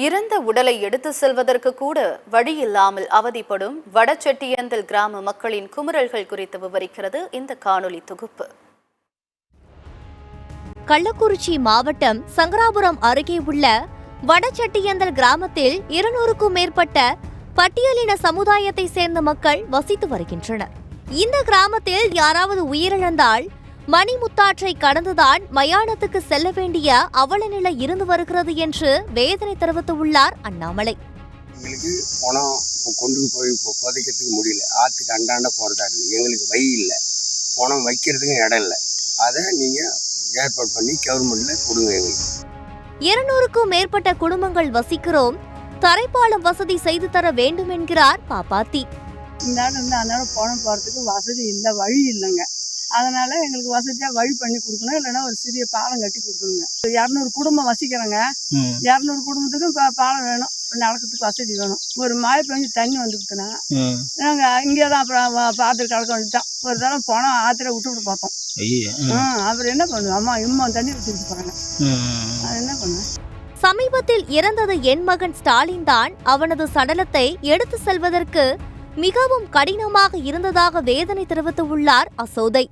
இறந்த உடலை எடுத்து செல்வதற்கு கூட வழியில்லாமல் அவதிப்படும் வடசெட்டியந்தல் கிராம மக்களின் குமுறல்கள் குறித்து விவரிக்கிறது இந்த காணொலி தொகுப்பு. கள்ளக்குறிச்சி மாவட்டம் சங்கராபுரம் அருகே உள்ள வடசெட்டியந்தல் கிராமத்தில் 200க்கும் மேற்பட்ட பட்டியலின சமுதாயத்தை சேர்ந்த மக்கள் வசித்து வருகின்றனர். இந்த கிராமத்தில் யாராவது உயிரிழந்தால் மணிமுத்தாற்றை கடந்துதான் மயானத்துக்கு செல்ல வேண்டிய அவல நிலை இருந்து வருகிறது என்று வேதனை தெரிவித்துள்ளார் அண்ணாமலை. எங்களுக்கு பணம் கொண்டு போய் புதைக்கிறதுக்கு முடியல, ஆற்றுக்கு அண்டாண்ட போகிறதா இருக்குது. எங்களுக்கு வழி இல்லை, பணம் வைக்கிறதுக்கு இடம் இல்லை. அதை நீங்கள் ஏற்பாடு பண்ணி கவர்மெண்ட்டில் கொடுங்க. எங்களுக்கு 200க்கும் மேற்பட்ட குடும்பங்கள் வசிக்கிறோம், தரைப்பாலம் வசதி செய்து தர வேண்டும் என்கிறார் பாப்பாத்தி. இந்த அதனால பணம் போகிறதுக்கு வசதி இல்லை, வழி இல்லைங்க. அதனால எங்களுக்கு வசதியாக வழி பண்ணி கொடுக்கணும், இல்லைன்னா ஒரு சிறிய பாலம் கட்டி கொடுக்கணுங்க. 200 குடும்பம் வசிக்கிறோங்க. 200 குடும்பத்துக்கும் பாலம் வேணும், நடக்கிறதுக்கு வசதி வேணும். ஒரு மழை பெஞ்சு தண்ணி வந்துடுச்சுன்னா நாங்கள் இங்கே தான் அப்புறம் பார்த்துட்டு கலக்க வேண்டியதான். ஒரு தடவை பணம் ஆற்றுல விட்டு பார்த்தோம். அப்புறம் என்ன பண்ணுவோம், அம்மா தண்ணி வச்சுட்டு போகிறாங்க, அது என்ன பண்ணுவேன். சமீபத்தில் இறந்தது என் மகன் ஸ்டாலின் தான். அவனது சடலத்தை எடுத்து செல்வதற்கு மிகவும் கடினமாக இருந்ததாக வேதனை தெரிவித்துள்ளார் அசோதை.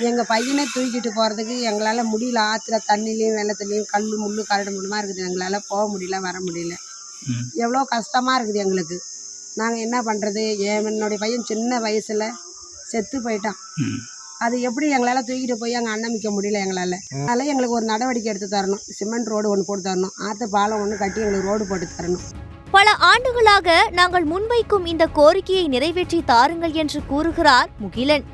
எங்க பையனை தூக்கிட்டு போறதுக்கு எங்களால முடியல. ஆத்துல தண்ணிலையும் வெள்ளத்துலையும் கல் முள்ளு கரடு முள்ளுமா இருக்குது. எங்களால போக முடியல, வர முடியல. எவ்வளோ கஷ்டமா இருக்குது எங்களுக்கு. நாங்கள் என்ன பண்ணுறது? என்னுடைய பையன் சின்ன வயசில் செத்து போயிட்டான். அது எப்படி எங்களால் தூக்கிட்டு போய் அங்கே அன்னமிக்க முடியல எங்களால். அதனால் எங்களுக்கு ஒரு நடவடிக்கை எடுத்து தரணும். சிமெண்ட் ரோடு ஒன்று போட்டு தரணும், ஆற்று பாலம் ஒன்று கட்டி எங்களுக்கு ரோடு போட்டு தரணும். பல ஆண்டுகளாக நாங்கள் முன்வைக்கும் இந்த கோரிக்கையை நிறைவேற்றி தாருங்கள் என்று கூறுகிறார் முகிலன்.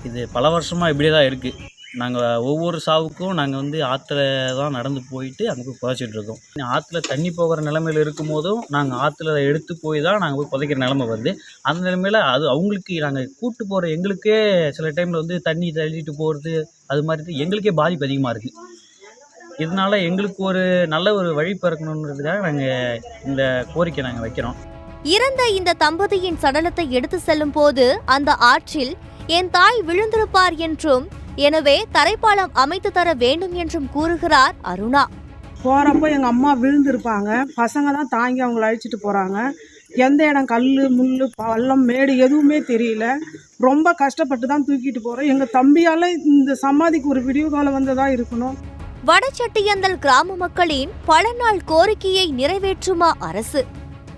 இது பல வருஷமாக இப்படியே தான் இருக்குது. நாங்கள் ஒவ்வொரு சாவுக்கும் நாங்கள் ஆற்றுல தான் நடந்து போயிட்டு அங்கே போய் புதைச்சிட்டு இருக்கோம். ஆற்றுல தண்ணி போகிற நிலமையில் இருக்கும் போதும் நாங்கள் ஆற்றுல எடுத்து போய் தான் நாங்கள் போய் புதைக்கிற நிலமை வருது. அந்த நிலமையில் அது அவங்களுக்கு நாங்கள் கூட்டு போகிற எங்களுக்கே சில டைமில் தண்ணி தள்ளிட்டு போகிறது, அது மாதிரி எங்களுக்கே பாதிப்பு அதிகமாக இருக்குது. இதனால் எங்களுக்கு ஒரு நல்ல ஒரு வழி பிறக்கணுன்றதுக்காக நாங்கள் இந்த கோரிக்கை நாங்கள் வைக்கிறோம். இறந்த இந்த தம்பதியின் சடலத்தை எடுத்து செல்லும் போது அந்த ஆற்றில் என் தாய் விழுந்திருப்பார் என்றும், எனவே தரைப்பாலம் அமைத்து தர வேண்டும் என்றும் கூறுகிறார் அருணா. போறப்போ எங்க அம்மா விழுந்திருப்பாங்க, பசங்க தான் தாங்கி அவங்கள அழிச்சிட்டு போறாங்க. எந்த இடம் கல் முள்ளு பள்ளம் மேடு எதுவுமே தெரியல. ரொம்ப கஷ்டப்பட்டு தான் தூக்கிட்டு போறோம். எங்க தம்பியால இந்த சமாதிக்கு ஒரு விடிவு காலம் வந்ததா இருக்கணும். வடசெட்டியந்தல் கிராம மக்களின் பல நாள் கோரிக்கையை நிறைவேற்றுமா அரசு?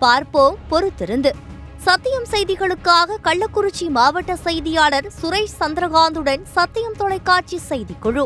பார்ப்போம் பொறுத்திருந்து. சத்தியம் செய்திகளுக்காக கள்ளக்குறிச்சி மாவட்ட செய்தியாளர் சுரேஷ் சந்திரகாந்துடன் சத்தியம் தொலைக்காட்சி செய்திக்குழு.